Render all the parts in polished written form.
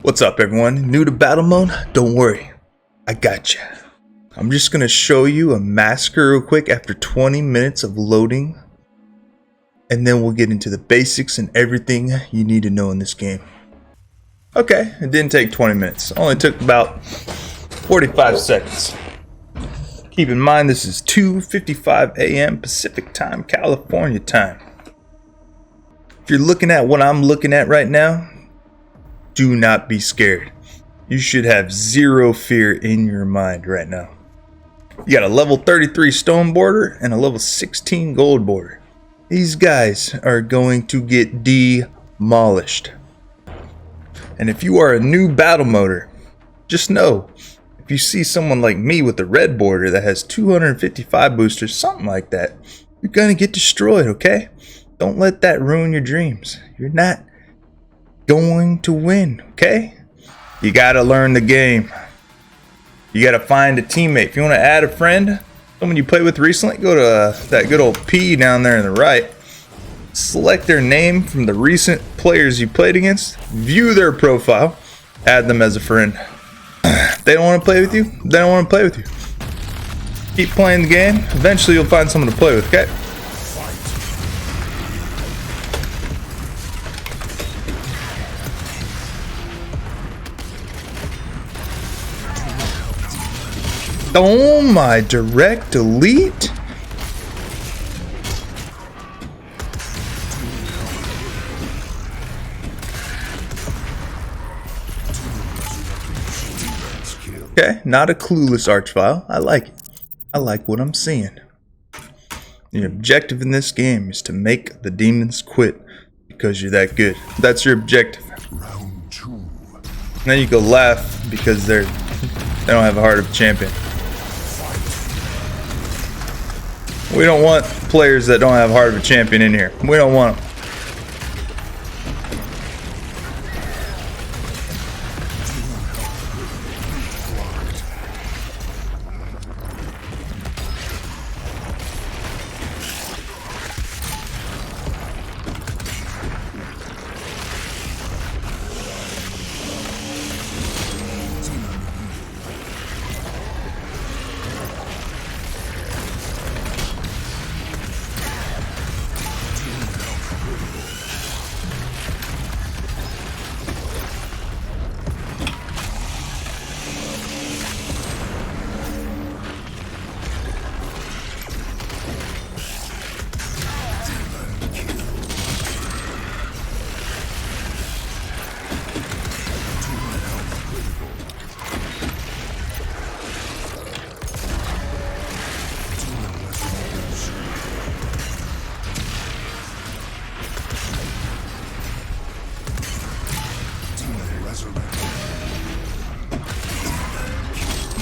What's up everyone? New to battle mode? Don't worry, I got you. I'm just gonna show you a massacre real quick after 20 minutes of loading, and then we'll get into the basics and everything you need to know in this game. Okay, it didn't take 20 minutes, only took about 45 seconds. Keep in mind this is 2:55 a.m. Pacific time, California time. If you're looking at what I'm looking at right now, do not be scared. You should have zero fear in your mind right now. You got a level 33 stone border and a level 16 gold border. These guys are going to get demolished. And if you are a new battle moder, just know, if you see someone like me with the red border that has 255 boosters, something like that, you're gonna get destroyed, okay? Don't let that ruin your dreams. You're not going to win, okay? You gotta learn the game. You gotta find a teammate. If you want to add a friend, someone you played with recently, go to that good old P down there on the right. Select their name from the recent players you played against. View their profile. Add them as a friend. If they don't want to play with you, they don't want to play with you. Keep playing the game. Eventually you'll find someone to play with, okay? Oh my, direct delete? Okay, not a clueless archvile. I like it. I like what I'm seeing. The objective in this game is to make the demons quit because you're that good. That's your objective. Round two. And then you go laugh because they don't have a heart of a champion. We don't want players that don't have heart of a champion in here. We don't want them.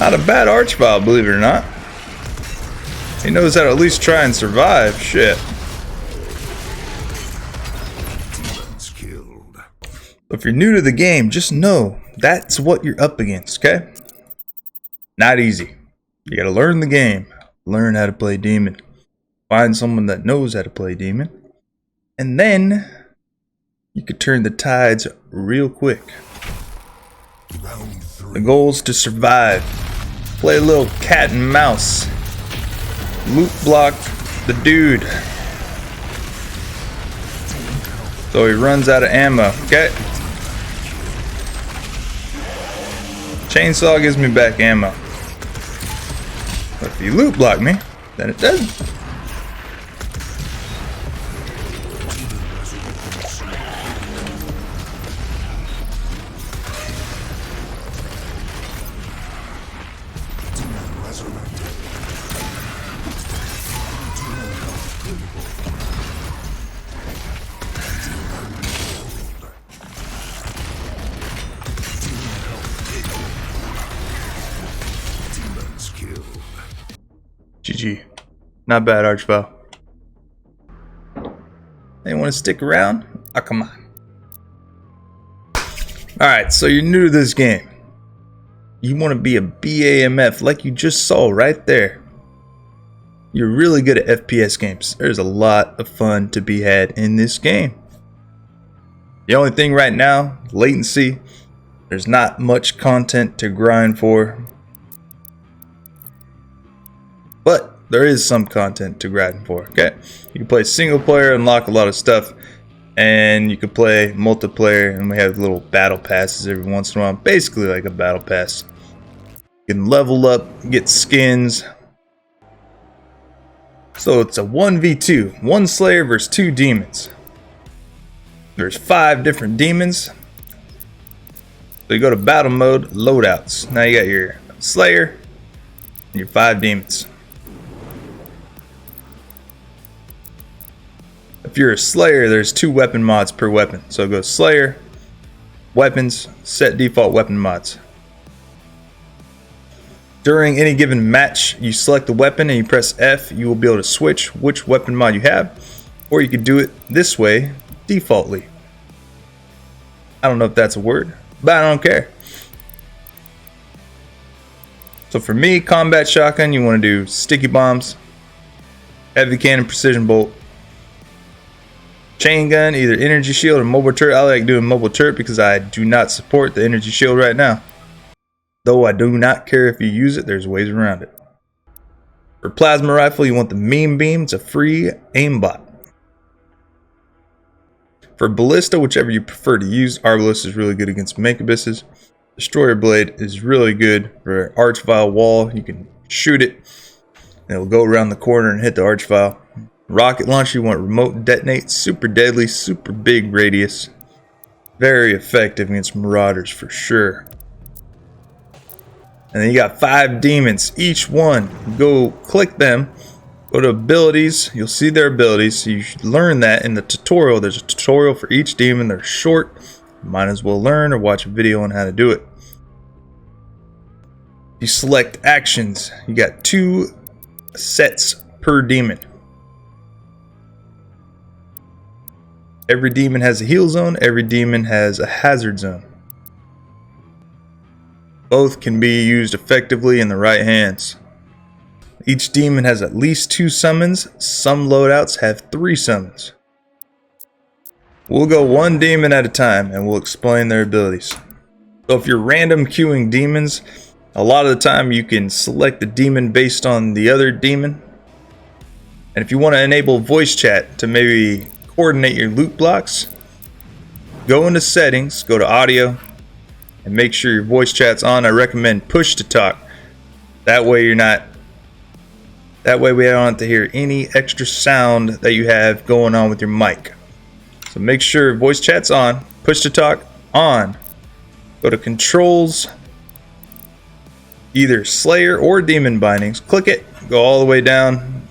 Not a bad archvile, believe it or not. He knows how to at least try and survive. Shit. If you're new to the game, just know that's what you're up against, okay? Not easy. You gotta learn the game. Learn how to play demon. Find someone that knows how to play demon. And then you could turn the tides real quick. The goal is to survive. Play a little cat and mouse. Loot block the dude so he runs out of ammo, okay? Chainsaw gives me back ammo. But if you loot block me, then it doesn't. GG. Not bad, archvile. They want to stick around? Oh, come on. Alright, so you're new to this game. You want to be a BAMF like you just saw right there. You're really good at FPS games. There's a lot of fun to be had in this game. The only thing right now, latency, There's not much content to grind for, but there is some content to grind for. Okay, you can play single player, unlock a lot of stuff, and you can play multiplayer, and we have little battle passes every once in a while, basically like a battle pass. You can level up, get skins. So it's a 1v2, one Slayer versus 2 demons. There's 5 different demons. So you go to battle mode, loadouts. Now you got your Slayer and your 5 demons. If you're a Slayer, there's 2 weapon mods per weapon. So go Slayer, weapons, set default weapon mods. During any given match, you select the weapon and you press F. You will be able to switch which weapon mod you have, or you could do it this way, defaultly. I don't know if that's a word, but I don't care. So for me, combat shotgun, you want to do sticky bombs, heavy cannon, precision bolt, chain gun, either energy shield or mobile turret. I like doing mobile turret because I do not support the energy shield right now. Though I do not care if you use it, there's ways around it. For plasma rifle, you want the meme beam. It's a free aimbot. For ballista, whichever you prefer to use, Arbalist is really good against Mancubus's. Destroyer blade is really good for archvile wall. You can shoot it, and it will go around the corner and hit the archvile. Rocket launcher, you want remote detonate. Super deadly, super big radius. Very effective against Marauders for sure. And then you got 5 demons, each one. Go click them, go to abilities, you'll see their abilities. So you should learn that in the tutorial. There's a tutorial for each demon. They're short. You might as well learn or watch a video on how to do it. You select actions. You got 2 sets per demon. Every demon has a heal zone. Every demon has a hazard zone. Both can be used effectively in the right hands. Each demon has at least 2 summons. Some loadouts have 3 summons. We'll go one demon at a time and we'll explain their abilities. So if you're random queuing demons, a lot of the time you can select the demon based on the other demon. And if you want to enable voice chat to maybe coordinate your loot blocks, go into settings, go to audio, and make sure your voice chat's on. I recommend push to talk. That way we don't have to hear any extra sound that you have going on with your mic. So make sure voice chat's on, push to talk on. Go to controls, either Slayer or demon bindings. Click it, go all the way down,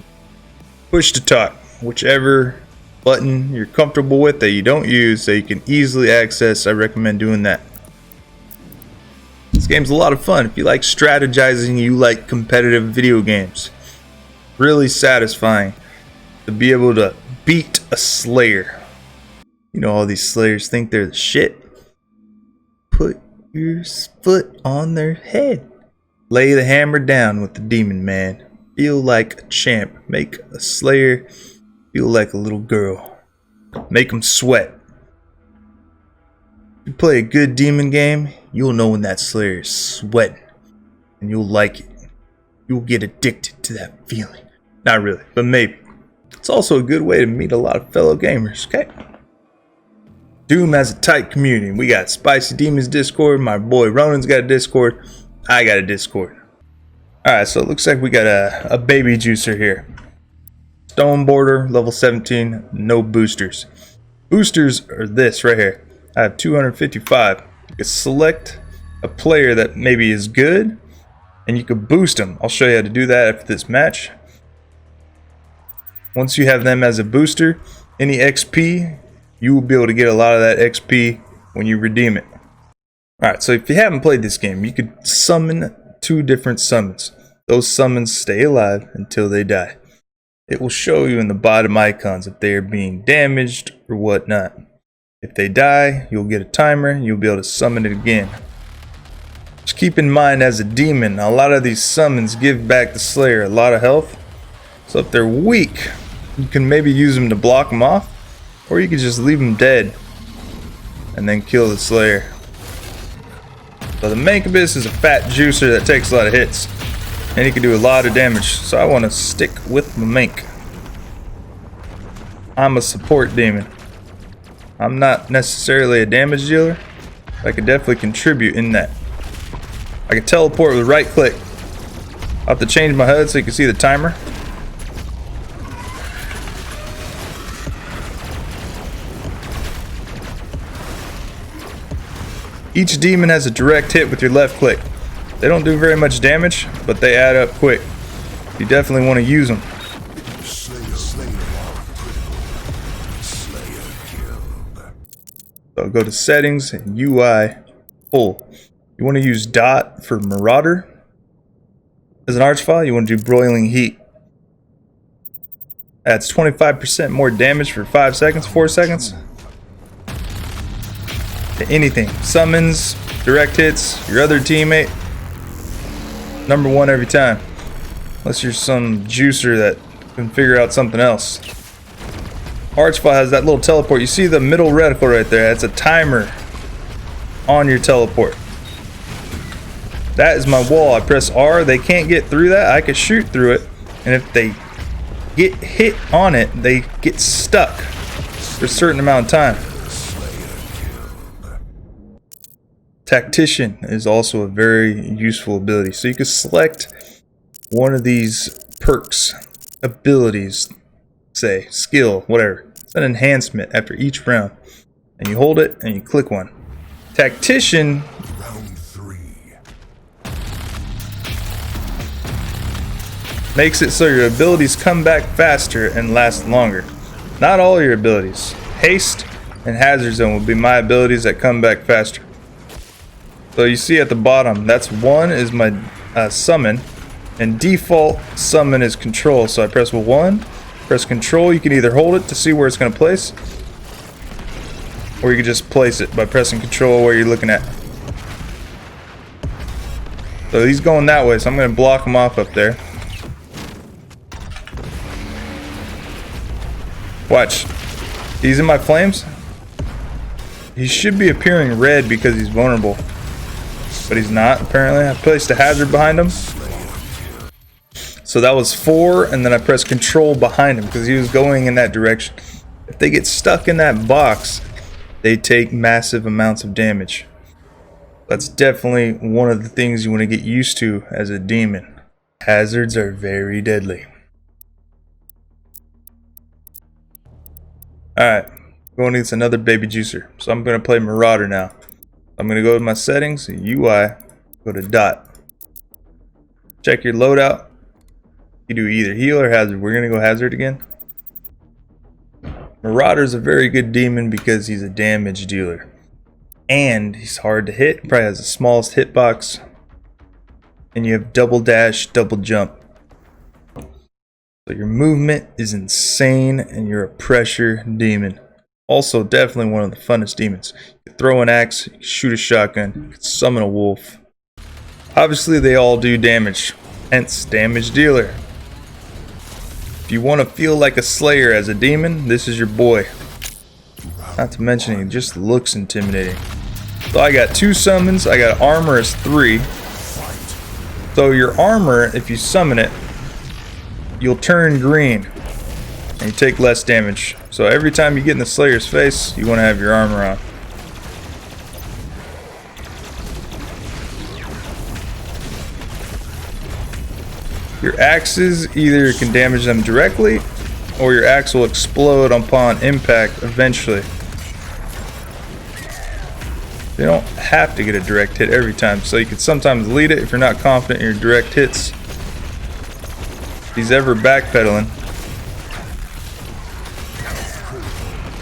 push to talk, whichever button you're comfortable with that you don't use so you can easily access. I recommend doing that. This game's a lot of fun. If you like strategizing, you like competitive video games. Really satisfying to be able to beat a Slayer. You know, all these Slayers think they're the shit. Put your foot on their head. Lay the hammer down with the demon, man. Feel like a champ. Make a Slayer feel like a little girl. Make them sweat. If you play a good demon game, you'll know when that Slayer is sweating, and you'll like it. You'll get addicted to that feeling. Not really, but maybe. It's also a good way to meet a lot of fellow gamers, okay? Doom has a tight community. We got Spicy Demons Discord. My boy Ronan's got a Discord. I got a Discord. Alright, so it looks like we got a baby juicer here. Stone border, level 17, no boosters. Boosters are this right here. I have 255. You can select a player that maybe is good, and you can boost them. I'll show you how to do that after this match. Once you have them as a booster, any XP, you will be able to get a lot of that XP when you redeem it. Alright, so if you haven't played this game, you could summon 2 different summons. Those summons stay alive until they die. It will show you in the bottom icons if they are being damaged or whatnot. If they die, you'll get a timer and you'll be able to summon it again. Just keep in mind, as a demon, a lot of these summons give back the Slayer a lot of health. So if they're weak, you can maybe use them to block them off, or you can just leave them dead and then kill the Slayer. So the Mancubus is a fat juicer that takes a lot of hits, and he can do a lot of damage. So I want to stick with my Mank. I'm a support demon. I'm not necessarily a damage dealer. I can definitely contribute in that. I can teleport with right click. I'll have to change my HUD so you can see the timer. Each demon has a direct hit with your left click. They don't do very much damage, but they add up quick. You definitely want to use them. So go to settings and UI, full. You want to use dot for Marauder. As an arch file, you want to do broiling heat. Adds 25% more damage for 5 seconds, 4 seconds. To anything. Summons, direct hits, your other teammate. #1 every time. Unless you're some juicer that can figure out something else. Archfile has that little teleport. You see the middle reticle right there? That's a timer on your teleport. That is my wall. I press R. They can't get through that. I can shoot through it. And if they get hit on it, they get stuck for a certain amount of time. Tactician is also a very useful ability. So you can select one of these perks, abilities, say, skill, whatever. It's an enhancement after each round. And you hold it and you click one. Tactician makes it so your abilities come back faster and last longer. Not all your abilities. Haste and Hazard Zone will be my abilities that come back faster. So you see at the bottom, that's one is my summon, and default summon is control. So I press 1, press control. You can either hold it to see where it's going to place, or you can just place it by pressing control where you're looking at. So he's going that way, so I'm going to block him off up there. Watch. He's in my flames. He should be appearing red because he's vulnerable. But he's not, apparently. I placed a hazard behind him. So that was 4, and then I pressed control behind him because he was going in that direction. If they get stuck in that box, they take massive amounts of damage. That's definitely one of the things you want to get used to as a demon. Hazards are very deadly. Alright, going against another baby juicer. So I'm going to play Marauder now. I'm going to go to my settings, UI, go to dot. Check your loadout. You do either heal or hazard. We're going to go hazard again. Marauder is a very good demon because he's a damage dealer. And he's hard to hit. He probably has the smallest hitbox. And you have double dash, double jump. So your movement is insane and you're a pressure demon. Also definitely one of the funnest demons. You can throw an axe, you can shoot a shotgun, you can summon a wolf. Obviously they all do damage, hence damage dealer. If you want to feel like a slayer as a demon, this is your boy. Not to mention he just looks intimidating. So I got 2 summons, I got armor as 3. So your armor, if you summon it, you'll turn green and you take less damage. So every time you get in the Slayer's face, you want to have your armor on. Your axes either can damage them directly, or your axe will explode upon impact eventually. You don't have to get a direct hit every time, so you can sometimes lead it if you're not confident in your direct hits. If he's ever backpedaling,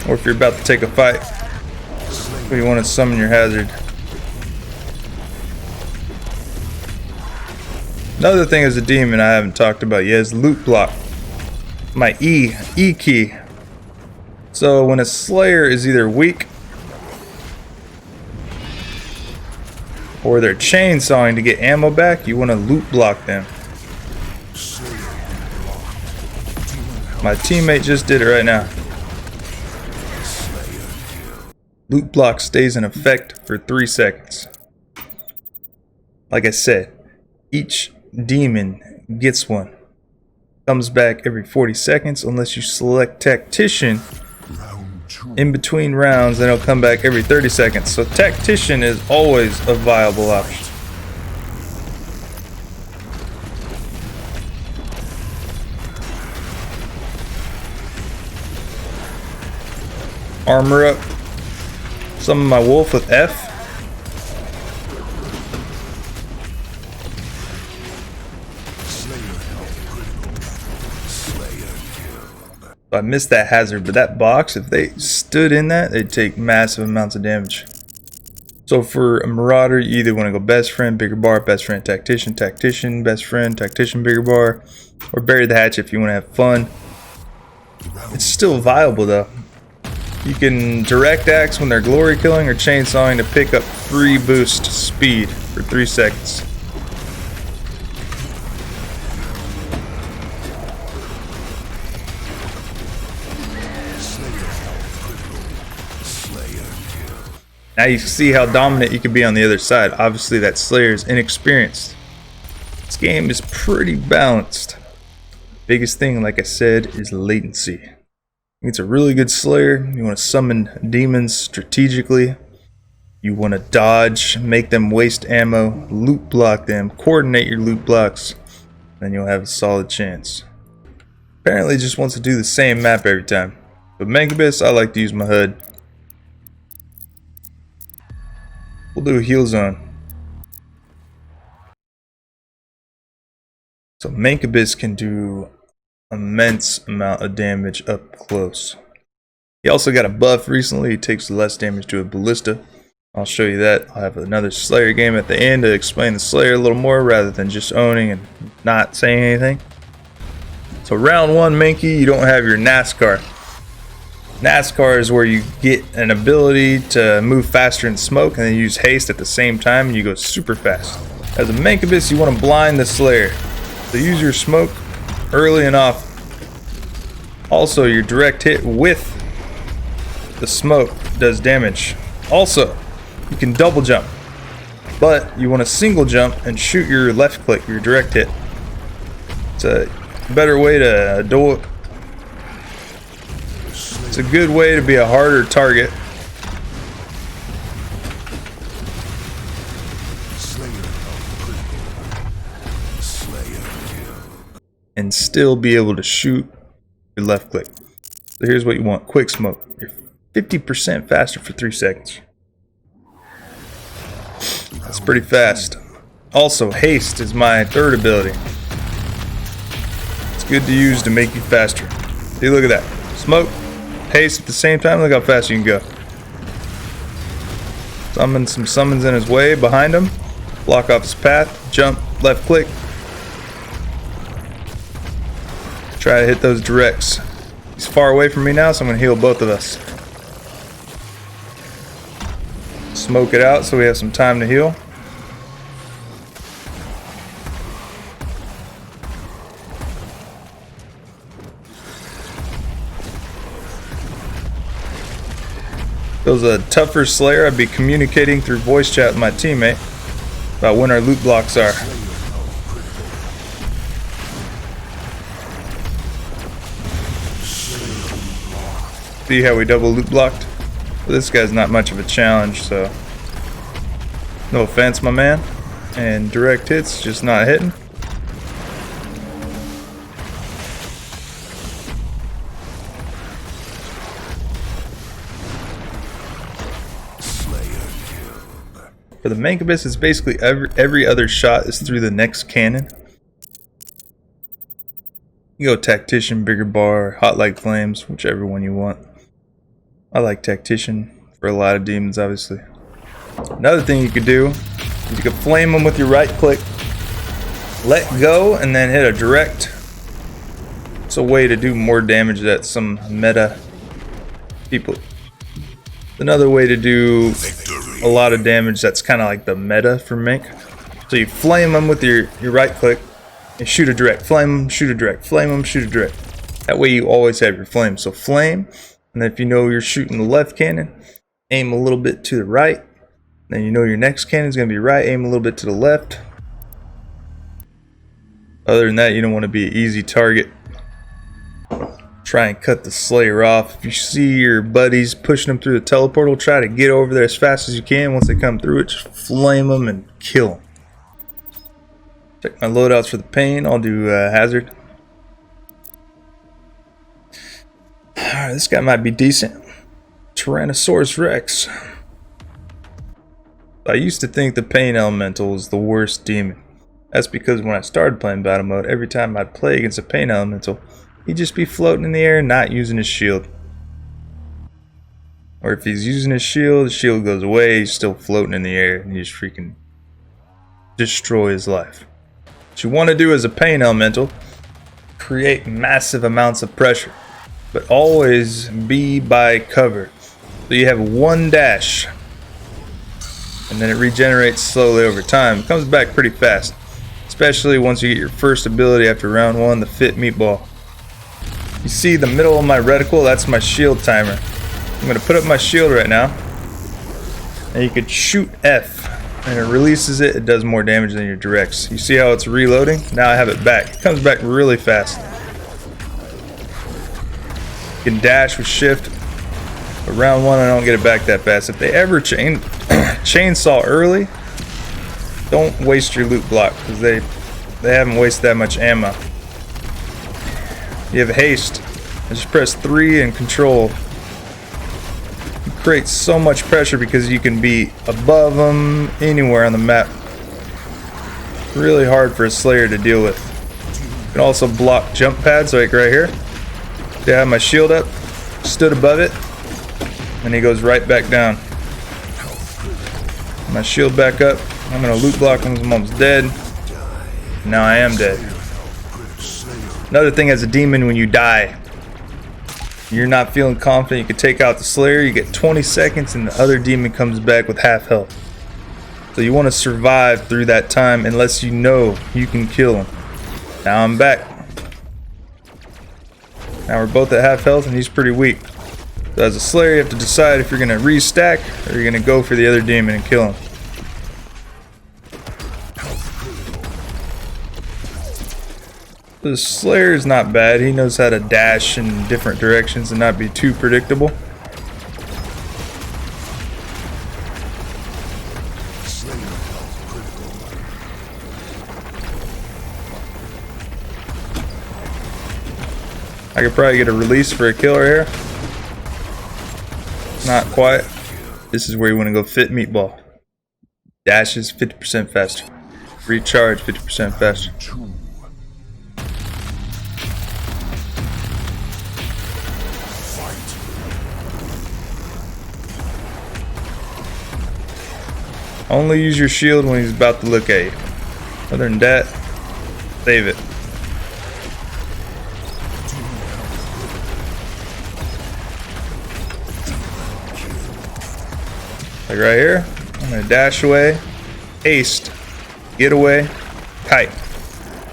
or if you're about to take a fight, you want to summon your hazard. Another thing as a demon I haven't talked about yet is loot block. My E key. So when a Slayer is either weak or they're chainsawing to get ammo back, you want to loot block them. My teammate just did it right now. Loot block stays in effect for 3 seconds. Like I said, each demon gets one. Comes back every 40 seconds unless you select Tactician in between rounds, then it'll come back every 30 seconds. So Tactician is always a viable option. Armor up. Summon my wolf with F. I missed that hazard, but that box, if they stood in that, they'd take massive amounts of damage. So for a Marauder, you either want to go best friend, bigger bar, best friend, tactician, tactician, best friend, tactician, bigger bar, or bury the hatchet if you want to have fun. It's still viable though. You can direct axe when they're glory killing or chainsawing to pick up free boost speed for 3 seconds. Now you see how dominant you can be on the other side. Obviously that Slayer is inexperienced. This game is pretty balanced. Biggest thing, like I said, is latency. It's a really good Slayer. You want to summon demons strategically. You want to dodge, make them waste ammo, loot block them, coordinate your loot blocks, then you'll have a solid chance. Apparently it just wants to do the same map every time. But Mancubus, I like to use my HUD. We'll do a heal zone. So Mancubus can do immense amount of damage up close. He also got a buff recently. He takes less damage to a ballista. I'll show you that. I'll have another Slayer game at the end to explain the Slayer a little more rather than just owning and not saying anything. So round 1, Mankey, you don't have your NASCAR. NASCAR is where you get an ability to move faster in smoke and then use haste at the same time and you go super fast. As a Mancubus, you want to blind the Slayer. So use your smoke early and often. Also, your direct hit with the smoke does damage. Also, you can double jump, but you want to single jump and shoot your left click, your direct hit. It's a better way to do it. It's a good way to be a harder target. And still be able to shoot your left click. So here's what you want. Quick smoke. You're 50% faster for 3 seconds. That's pretty fast. Also, haste is my third ability. It's good to use to make you faster. See, look at that. Smoke, haste at the same time. Look how fast you can go. Summon some summons in his way behind him. Block off his path. Jump, left click. Try to hit those directs. He's far away from me now, so I'm going to heal both of us. Smoke it out so we have some time to heal. If it was a tougher Slayer, I'd be communicating through voice chat with my teammate about when our loot blocks are. See how we double loot blocked? Well, this guy's not much of a challenge, so no offense, my man. And direct hits, just not hitting. For the Mancubus, it's basically every other shot is through the next cannon. You go Tactician, bigger bar, hot like flames, whichever one you want. I like Tactician for a lot of demons, obviously. Another thing you could do is you could flame them with your right click, let go, and then hit a direct. It's a way to do more damage that some meta people. Another way to do a lot of damage that's kind of like the meta for Mink. So you flame them with your right click and shoot a direct. Flame them, shoot a direct. Flame them, shoot a direct. That way you always have your flame. So flame, and then if you know you're shooting the left cannon, aim a little bit to the right, Then you know your next cannon is going to be right. Aim a little bit to the left. Other than that, you don't want to be an easy target. Try and cut the Slayer off. If you see your buddies pushing them through the teleportal, try to get over there as fast as you can. Once they come through it, just flame them and kill them. Check my loadouts for the pain. I'll do hazard. Alright, this guy might be decent. Tyrannosaurus Rex. I used to think the pain elemental was the worst demon. That's because when I started playing battle mode, every time I'd play against a pain elemental, he'd just be floating in the air and not using his shield. Or if he's using his shield, the shield goes away, he's still floating in the air and you just freaking destroy his life. What you want to do as a pain elemental, create massive amounts of pressure, but always be by cover. So you have one dash, and then it regenerates slowly over time. It comes back pretty fast, especially once you get your first ability after round 1, the Fit Meatball. You see the middle of my reticle, that's my shield timer. I'm going to put up my shield right now, and you could shoot F, and it releases it. It does more damage than your directs. You see how it's reloading? Now I have it back. It comes back really fast. You can dash with shift, but round 1 I don't get it back that fast. If they ever chainsaw early, don't waste your loot block, because they haven't wasted that much ammo. You have haste. I just press 3 and control. You create so much pressure because you can be above them anywhere on the map. Really hard for a Slayer to deal with. You can also block jump pads like right here. See, I have my shield up, stood above it, and he goes right back down. My shield back up. I'm gonna loot block him. I'm almost dead. Now I am dead. Another thing as a demon, when you die, you're not feeling confident, you can take out the Slayer, you get 20 seconds and the other demon comes back with half health. So you want to survive through that time unless you know you can kill him. Now I'm back. Now we're both at half health and he's pretty weak. So as a Slayer you have to decide if you're going to restack or you're going to go for the other demon and kill him. The Slayer is not bad. He knows how to dash in different directions and not be too predictable. I could probably get a release for a kill right here. Not quite. This is where you want to go Fit Meatball. Dashes 50% faster. Recharge 50% faster. Only use your shield when he's about to look at you. Other than that, save it. Like right here, I'm gonna dash away, haste, get away, kite.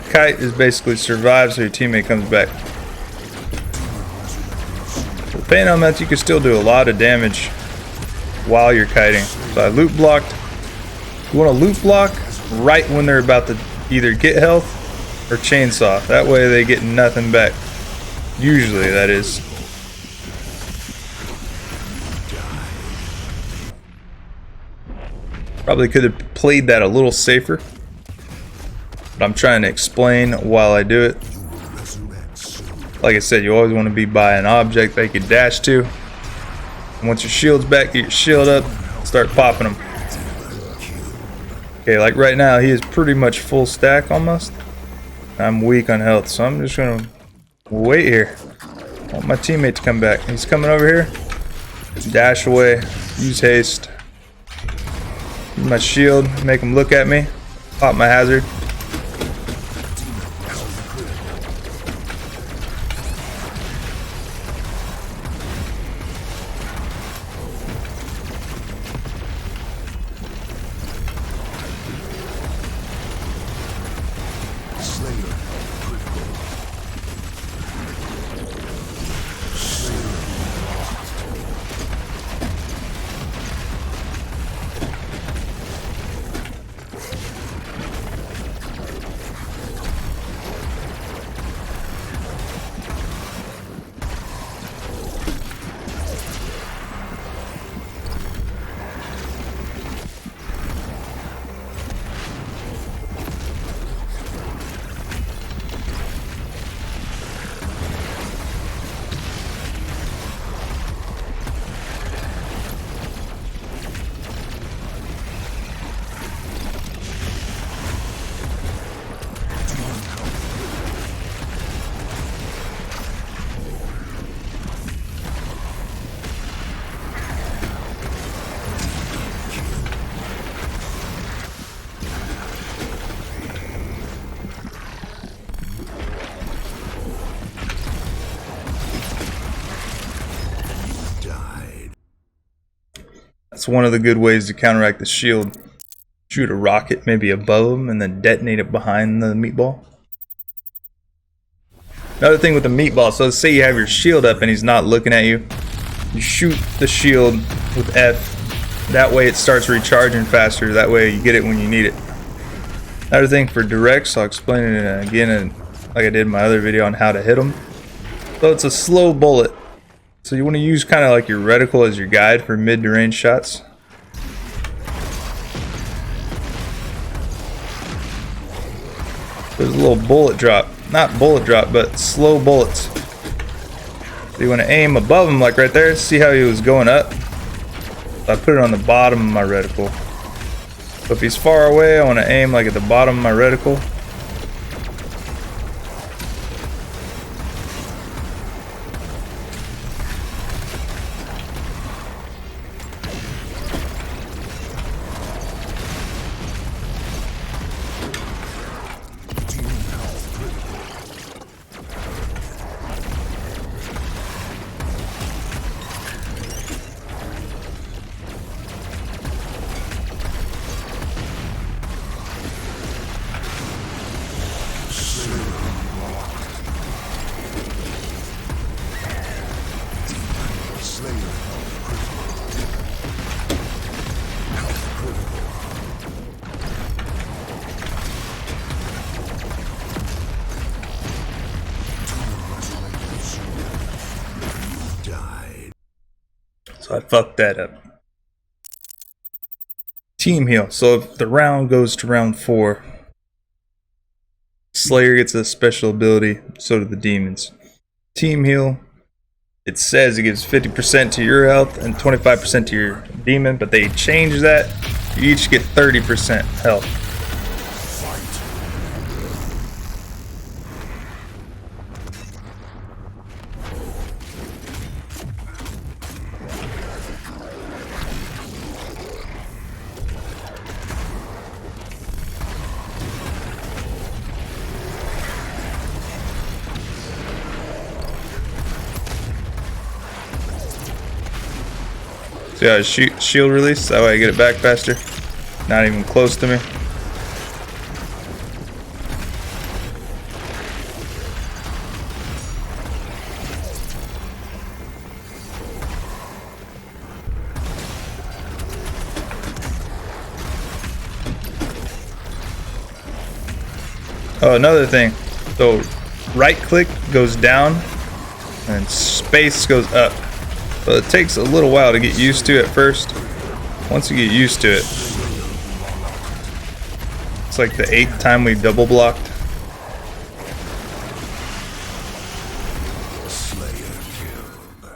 Kite is basically survive so your teammate comes back. With pain elements, you can still do a lot of damage while you're kiting. So I loot blocked. You want to loot block right when they're about to either get health or chainsaw. That way they get nothing back. Usually, that is. Probably could have played that a little safer, but I'm trying to explain while I do it. Like I said, you always want to be by an object that you can dash to. And once your shield's back, get your shield up, start popping them. Okay, like right now, he is pretty much full stack almost. I'm weak on health, so I'm just gonna wait here. I want my teammate to come back. He's coming over here. Dash away. Use haste. Use my shield. Make him look at me. Pop my hazard. That's one of the good ways to counteract the shield. Shoot a rocket maybe above him and then detonate it behind the meatball. Another thing with the meatball, so let's say you have your shield up and he's not looking at you. You shoot the shield with F. That way it starts recharging faster. That way you get it when you need it. Another thing for directs, I'll explain it again like I did in my other video on how to hit them. So it's a slow bullet. So you want to use kind of like your reticle as your guide for mid to range shots. There's a little bullet drop. Not bullet drop, but slow bullets. So you want to aim above him like right there. See how he was going up? So I put it on the bottom of my reticle. So if he's far away, I want to aim like at the bottom of my reticle. So I fucked that up. Team heal. So if the round goes to round 4, Slayer gets a special ability, so do the demons. Team heal, it says it gives 50% to your health and 25% to your demon, but they change that. You each get 30% health. See how I shoot shield release? That way I get it back faster. Not even close to me. Oh, another thing. So right click goes down and space goes up. So it takes a little while to get used to at first. Once you get used to it, it's like the 8th time we double blocked.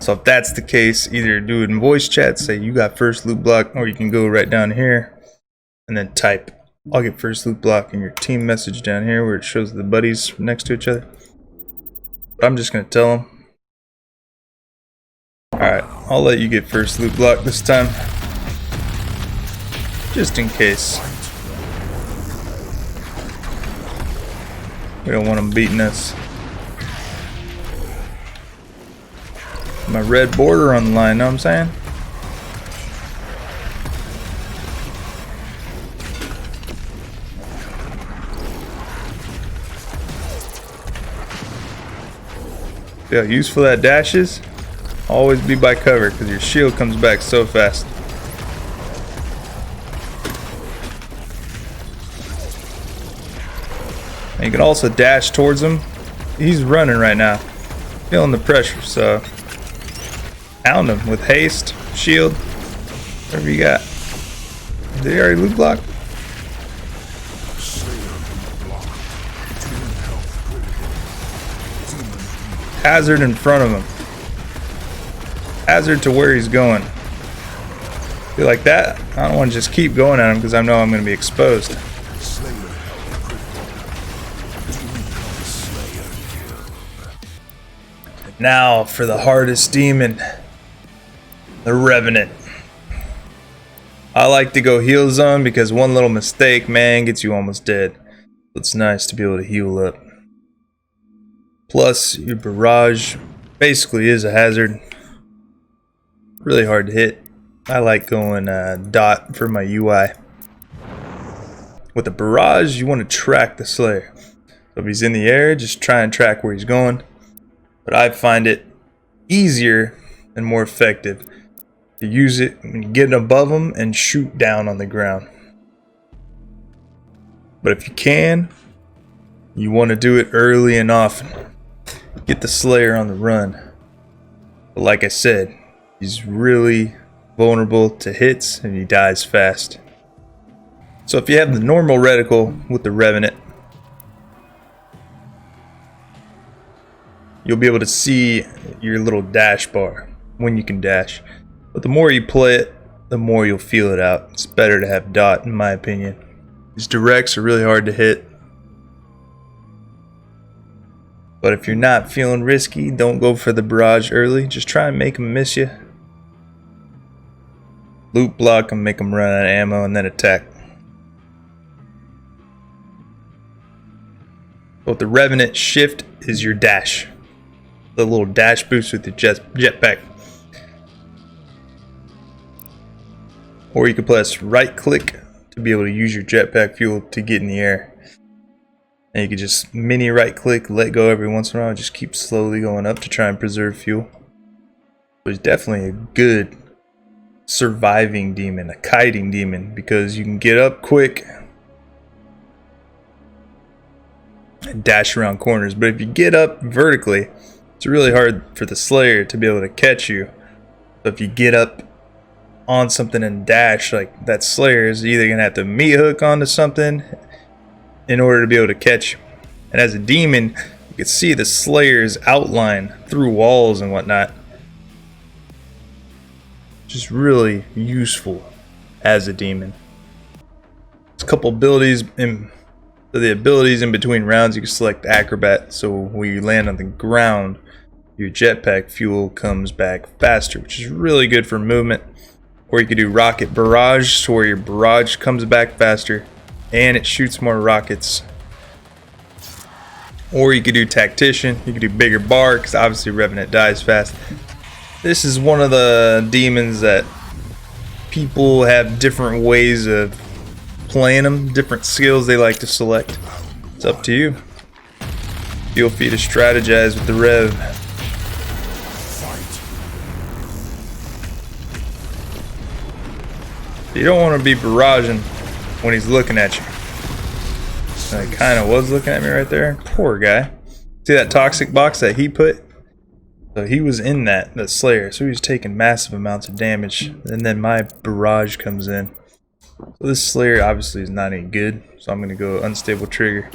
So if that's the case, either do it in voice chat, say you got first loop block, or you can go right down here and then type, I'll get first loop block, in your team message down here where it shows the buddies next to each other. But I'm just going to tell them. Alright, I'll let you get first loop block this time. Just in case. We don't want them beating us. My red border on the line, know what I'm saying? See how useful that dash is? Always be by cover because your shield comes back so fast. And you can also dash towards him. He's running right now, feeling the pressure, so pound him with haste, shield, whatever you got. Did he already loot block? Hazard in front of him. Hazard to where he's going. Feel like that? I don't want to just keep going at him because I know I'm going to be exposed. Now for the hardest demon, the Revenant. I like to go heal zone because one little mistake, man, gets you almost dead. It's nice to be able to heal up. Plus, your barrage basically is a hazard. Really hard to hit. I like going dot for my UI. With the barrage, you want to track the Slayer. So if he's in the air, just try and track where he's going. But I find it easier and more effective to use it when you get above him and shoot down on the ground. But if you can, you want to do it early and often. Get the Slayer on the run. But like I said, he's really vulnerable to hits and he dies fast. So if you have the normal reticle with the Revenant, you'll be able to see your little dash bar when you can dash. But the more you play it, the more you'll feel it out. It's better to have dot, in my opinion. These directs are really hard to hit. But if you're not feeling risky, don't go for the barrage early. Just try and make them miss you. Loot block them, make them run out of ammo, and then attack. But the Revenant shift is your dash. The little dash boost with your jetpack. Or you can press right click to be able to use your jetpack fuel to get in the air. And you can just mini right click, let go every once in a while, just keep slowly going up to try and preserve fuel. But it's definitely a good surviving demon, a kiting demon, because you can get up quick and dash around corners. But if you get up vertically, it's really hard for the Slayer to be able to catch you. So if you get up on something and dash, like that Slayer is either gonna have to meat hook onto something in order to be able to catch you. And as a demon, you can see the Slayer's outline through walls and whatnot. Just really useful as a demon. There's a couple abilities in the abilities in between rounds. You can select Acrobat, so when you land on the ground, your jetpack fuel comes back faster, which is really good for movement. Or you could do Rocket Barrage, so where your barrage comes back faster and it shoots more rockets. Or you could do Tactician. You could do Bigger Bar, because obviously Revenant dies fast. This is one of the demons that people have different ways of playing them, different skills they like to select. It's up to you. Feel free to strategize with the Rev. You don't want to be barraging when he's looking at you. He kind of was looking at me right there. Poor guy. See that toxic box that he put? So he was in that Slayer, so he was taking massive amounts of damage. And then my barrage comes in. So this Slayer obviously is not any good, so I'm going to go unstable trigger.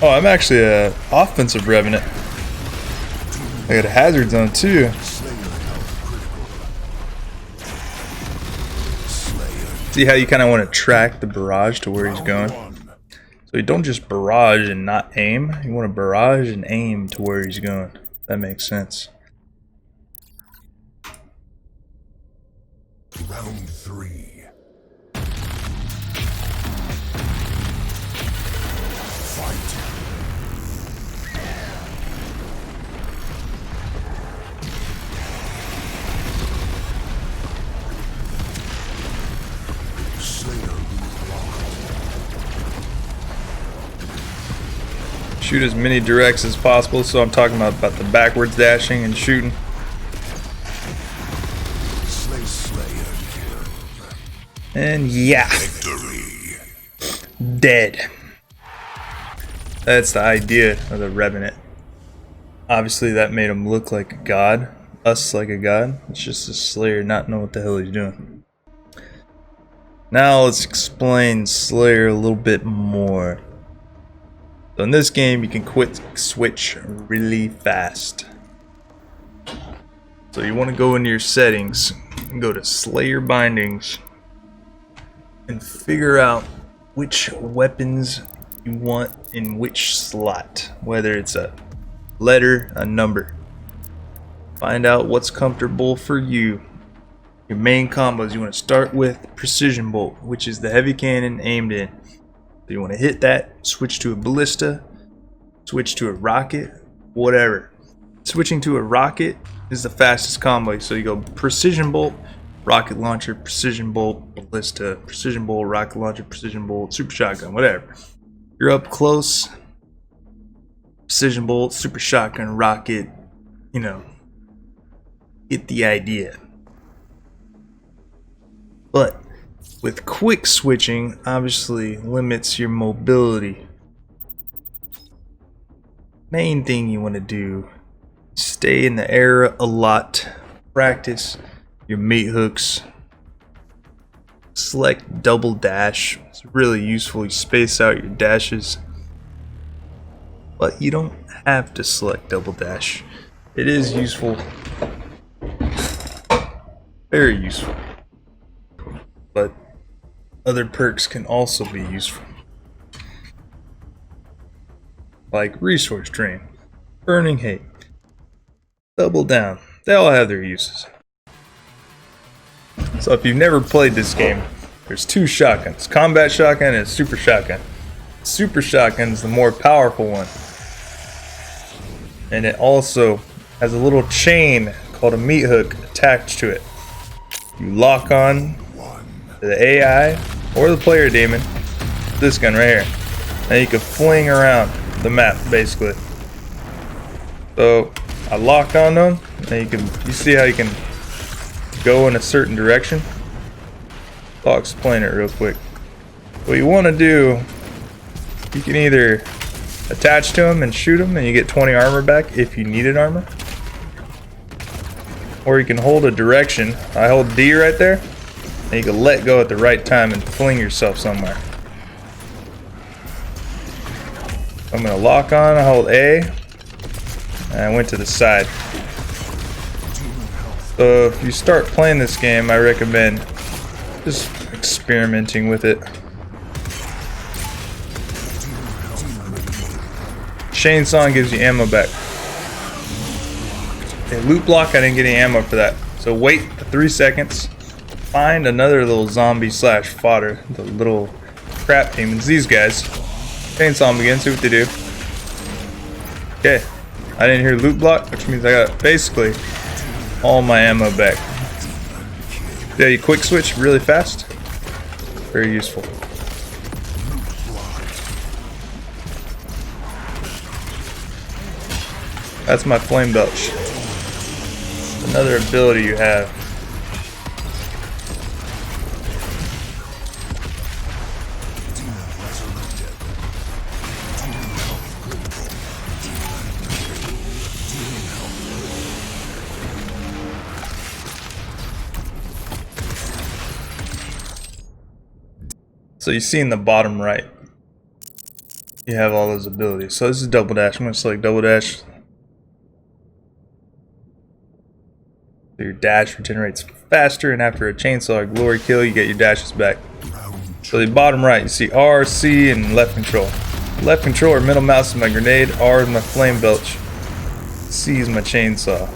Oh, I'm actually an offensive Revenant. I got a hazard zone too. See how you kind of want to track the barrage to where he's going? So you don't just barrage and not aim. You want to barrage and aim to where he's going. That makes sense. Round 3. Shoot as many directs as possible, so I'm talking about the backwards dashing and shooting. And yeah, dead. That's the idea of the Revenant. Obviously that made him look like a god, us like a god. It's just a Slayer not knowing what the hell he's doing. Now let's explain Slayer a little bit more. So in this game, you can quick switch really fast. So you want to go into your settings and go to Slayer Bindings and figure out which weapons you want in which slot, whether it's a letter, a number. Find out what's comfortable for you. Your main combos, you want to start with Precision Bolt, which is the heavy cannon aimed in. So you want to hit that, switch to a ballista, switch to a rocket, whatever. Switching to a rocket is the fastest combo. So you go Precision Bolt, rocket launcher, Precision Bolt, ballista, Precision Bolt, rocket launcher, Precision Bolt, super shotgun, whatever. You're up close, Precision Bolt, super shotgun, rocket, you know, get the idea. But with quick switching, obviously limits your mobility. Main thing you want to do, stay in the air a lot, practice your meat hooks, select double dash. It's really useful. You space out your dashes, but you don't have to select double dash. It is useful, very useful, but other perks can also be useful, like resource drain, burning hate, double down. They all have their uses. So if you've never played this game, there's two shotguns, combat shotgun and super shotgun. Super shotgun is the more powerful one, and it also has a little chain called a meat hook attached to it. You lock on to the AI or the player demon, this gun right here, and you can fling around the map basically. So I lock on them, and you see how you can go in a certain direction. I'll explain it real quick. What you want to do, you can either attach to them and shoot them and you get 20 armor back if you needed armor, or you can hold a direction. I hold D right there, and you can let go at the right time and fling yourself somewhere. I'm going to lock on, I hold A, and I went to the side. So if you start playing this game, I recommend just experimenting with it. Chainsaw gives you ammo back. Okay, loot block, I didn't get any ammo for that. So wait 3 seconds. Find another little zombie slash fodder. The little crap demons, these guys. Chainsaw them again, see what they do. Okay, I didn't hear loot block, which means I got basically all my ammo back. Yeah, you quick switch really fast. Very useful. That's my flame belch. Another ability you have. So you see in the bottom right, you have all those abilities. So this is double dash. I'm going to select double dash. So your dash regenerates faster, and after a chainsaw or glory kill, you get your dashes back. So the bottom right, you see R, C, and left control. Left control or middle mouse is my grenade, R is my flame belch, C is my chainsaw.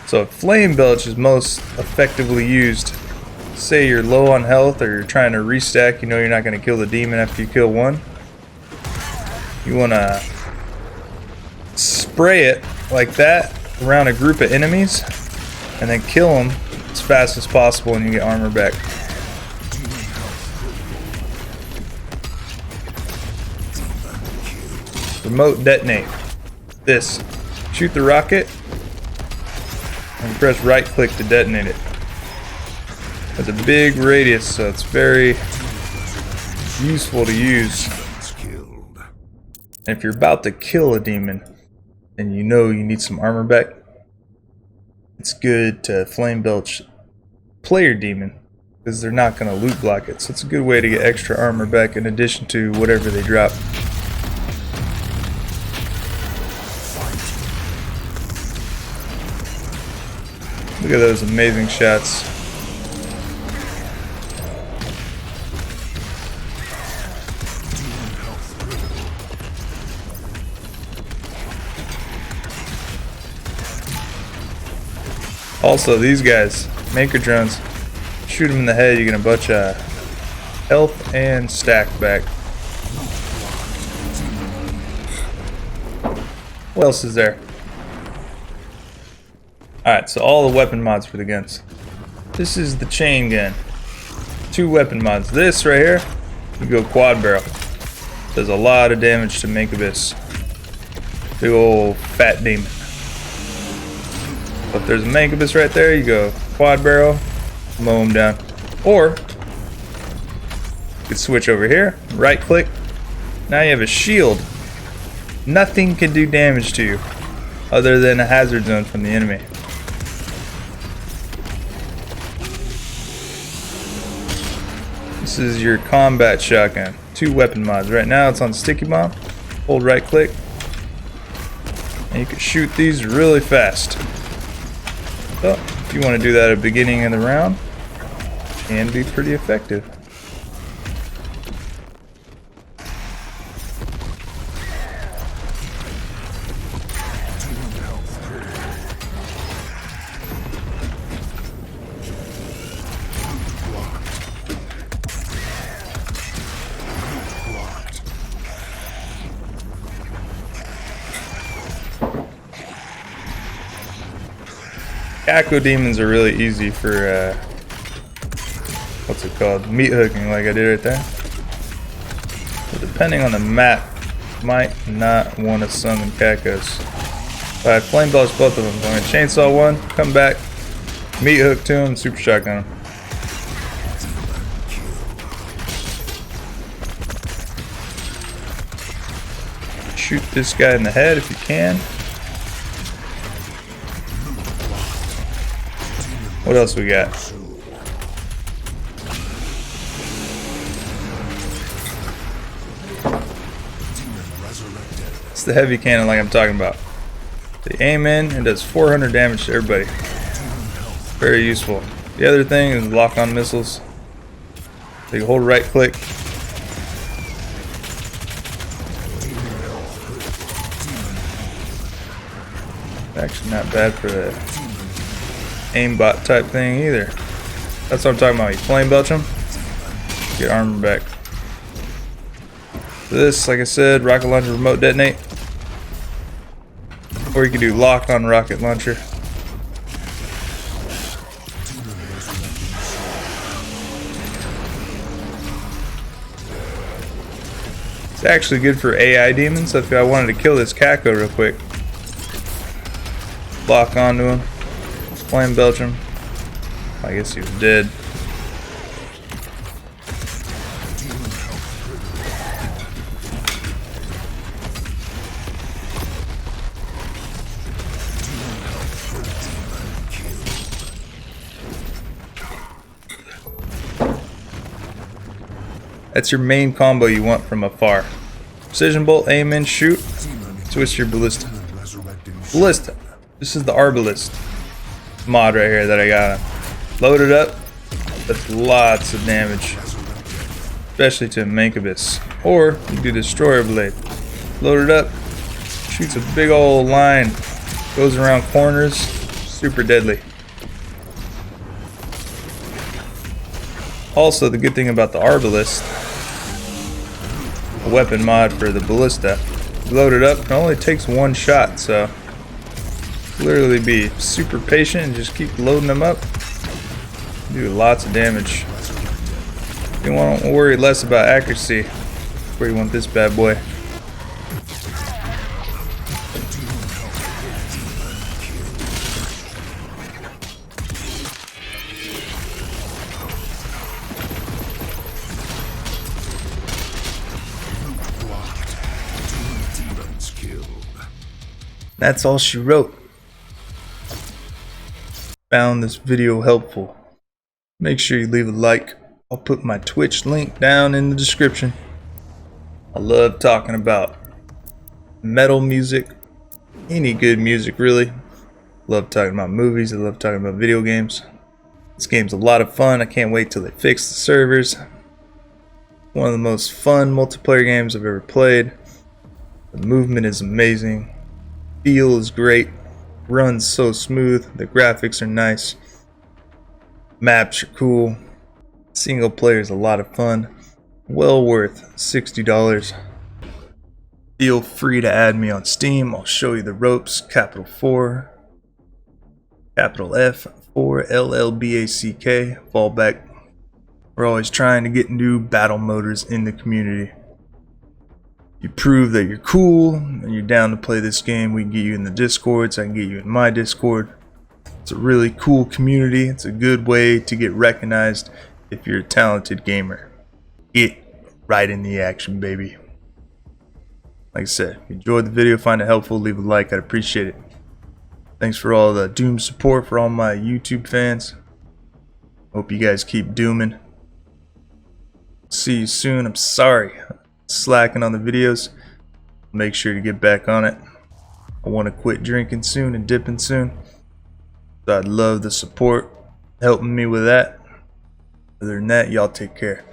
So flame belch is most effectively used. Say you're low on health or you're trying to restack, you know you're not going to kill the demon after you kill one. You want to spray it like that around a group of enemies and then kill them as fast as possible and you get armor back. Remote detonate. This. Shoot the rocket and press right click to detonate it. Has a big radius, so it's very useful to use. And if you're about to kill a demon and you know you need some armor back, it's good to flame belch player demon because they're not going to loot block it. So it's a good way to get extra armor back in addition to whatever they drop. Look at those amazing shots. Also, these guys, Maker drones. Shoot them in the head, you get a bunch of health and stack back. What else is there? Alright, so all the weapon mods for the guns. This is the chain gun. 2 weapon mods. This right here, you go quad barrel. Does a lot of damage to Mancubus. Big old fat demon. But if there's a Mancubus right there, you go quad barrel, mow him down. Or you can switch over here, right click. Now you have a shield. Nothing can do damage to you other than a hazard zone from the enemy. This is your combat shotgun. 2 weapon mods. Right now it's on sticky bomb. Hold right click. And you can shoot these really fast. So if you want to do that at the beginning of the round, it can be pretty effective. Echo demons are really easy for what's it called? Meat hooking, like I did right there. But depending on the map, you might not want to summon cacos. Alright, flame belch both of them. I'm going to chainsaw one, come back, meat hook to him, super shotgun him. Shoot this guy in the head if you can. What else we got? It's the heavy cannon like I'm talking about. They aim in and does 400 damage to everybody. Very useful. The other thing is lock-on missiles. So you hold right click. Actually not bad for the aimbot type thing either. That's what I'm talking about. You flame belch them, get armor back. This, like I said, rocket launcher remote detonate. Or you can do lock on rocket launcher. It's actually good for AI demons, so if I wanted to kill this caco real quick, lock onto him. Flame belch him. I guess he was dead. That's your main combo you want from afar. Precision bolt, aim in, shoot. Switch your ballista. Ballista. This is the arbalist mod right here that I got. Load it up. That's lots of damage, especially to Mancubus. Or you do destroyer blade. Load it up. Shoots a big old line. Goes around corners. Super deadly. Also, the good thing about the arbalist, a weapon mod for the ballista, load it up. It only takes 1 shot, so literally be super patient and just keep loading them up. Do lots of damage. You want to worry less about accuracy where you want this bad boy. That's all she wrote. Found this video helpful. Make sure you leave a like. I'll put my Twitch link down in the description. I love talking about metal music, any good music really. Love talking about movies, I love talking about video games. This game's a lot of fun. I can't wait till they fix the servers. One of the most fun multiplayer games I've ever played. The movement is amazing. Feel is great. Runs so smooth. The graphics are nice. Maps are cool. Single player is a lot of fun. Well worth $60. Feel free to add me on Steam. I'll show you the ropes. Capital 4, capital F, 4, LLBACK, fallback. We're always trying to get new battle motors in the community. You prove that you're cool and you're down to play this game, we can get you in the Discords. I can get you in my Discord. It's a really cool community. It's a good way to get recognized if you're a talented gamer. Get right in the action, baby. Like I said, if you enjoyed the video, find it helpful, leave a like, I'd appreciate it. Thanks for all the Doom support for all my YouTube fans. Hope you guys keep dooming. See you soon. I'm sorry, slacking on the videos. Make sure to get back on it. I want to quit drinking soon and dipping soon. So I'd love the support helping me with that. Other than that, y'all take care.